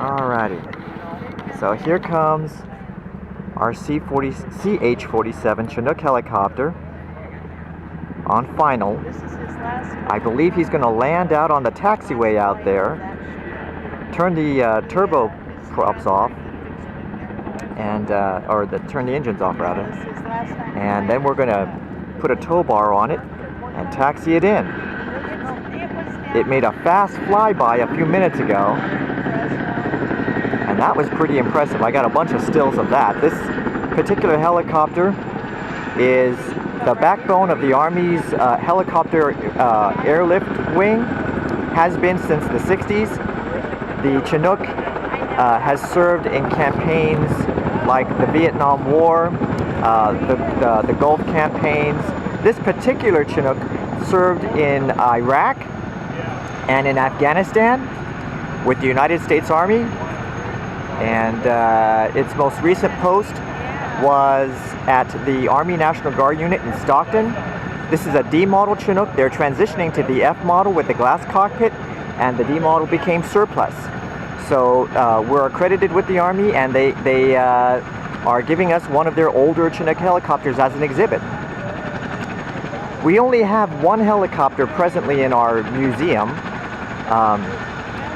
Alrighty, so here comes our CH-47 Chinook helicopter on final. I believe he's going to land out on the taxiway out there, turn the turbo props off, and turn the engines off rather, and then we're going to put a tow bar on it and taxi it in. It made a fast flyby a few minutes ago, and that was pretty impressive. I got a bunch of stills of that. This particular helicopter is the backbone of the Army's helicopter airlift wing, has been since the 60s. The Chinook has served in campaigns like the Vietnam War, the Gulf campaigns. This particular Chinook served in Iraq and in Afghanistan with the United States Army, and its most recent post was at the Army National Guard unit in Stockton. This is a D model Chinook. They're transitioning to the F model with the glass cockpit, and the D model became surplus. So we're accredited with the Army, and they are giving us one of their older Chinook helicopters as an exhibit. We only have one helicopter presently in our museum,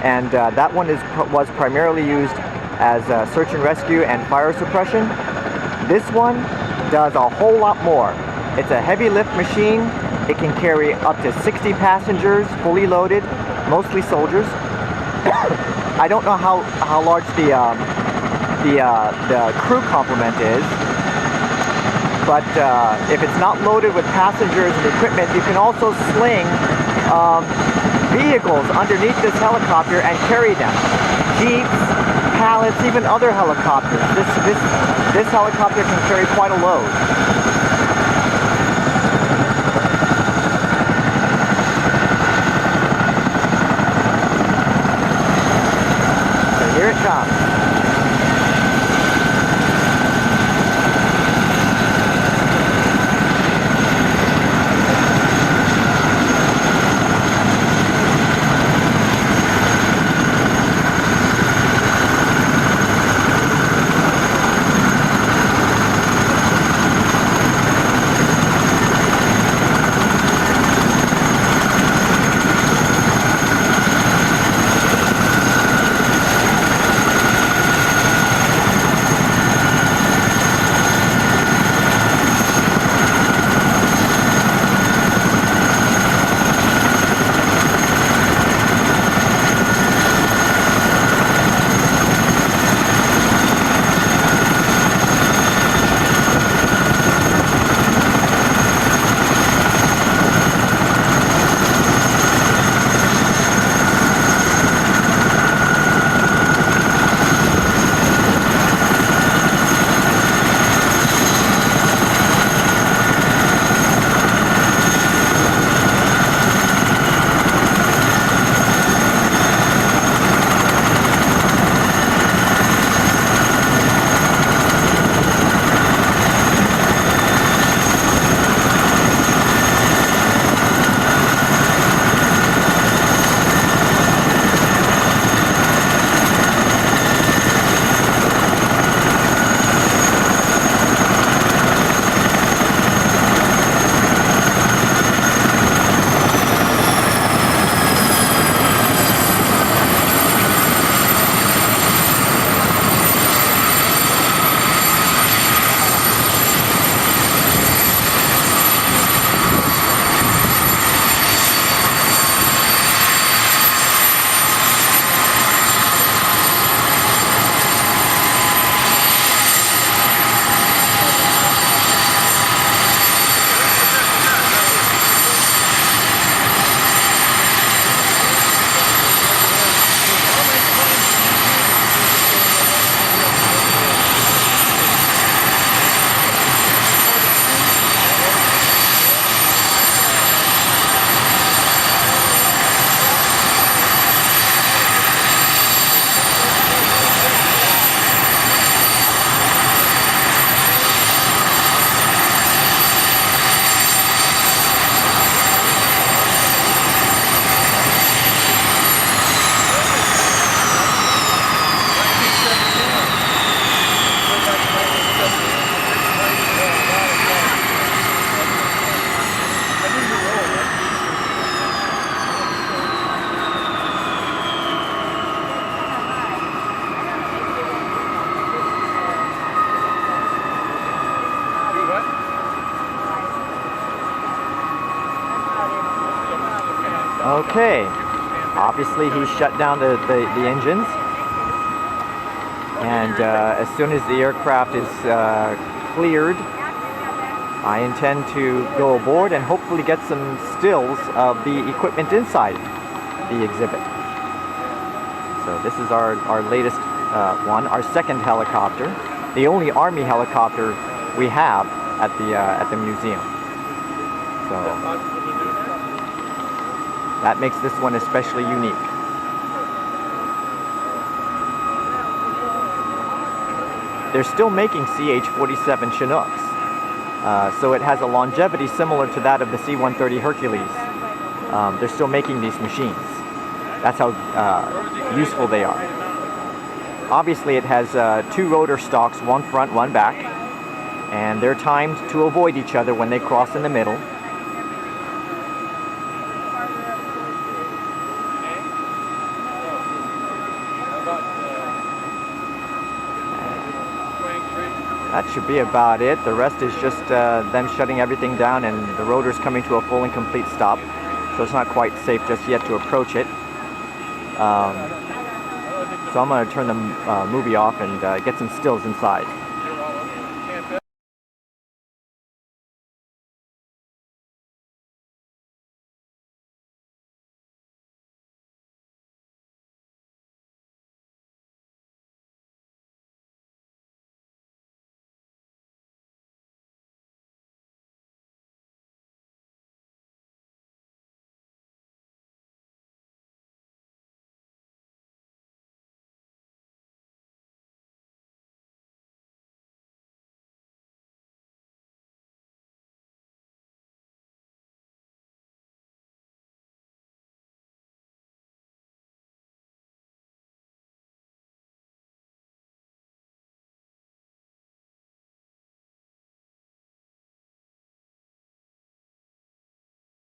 and that one was primarily used as search and rescue and fire suppression. This one does a whole lot more. It's a heavy lift machine. It can carry up to 60 passengers, fully loaded, mostly soldiers. I don't know how large the crew complement is, but if it's not loaded with passengers and equipment, you can also sling vehicles underneath this helicopter and carry them. Jeeps, pallets, even other helicopters. This helicopter can carry quite a load. So here it comes. Okay, obviously he shut down the engines, and as soon as the aircraft is cleared, I intend to go aboard and hopefully get some stills of the equipment inside the exhibit. So this is our latest one, our second helicopter, the only Army helicopter we have at the museum. So that makes this one especially unique. They're still making CH-47 Chinooks, so it has a longevity similar to that of the C-130 Hercules. They're still making these machines. That's how useful they are. Obviously it has two rotor stalks, one front, one back, and they're timed to avoid each other when they cross in the middle. That should be about it. The rest is just them shutting everything down and the rotors coming to a full and complete stop. So it's not quite safe just yet to approach it. So I'm going to turn the movie off and get some stills inside.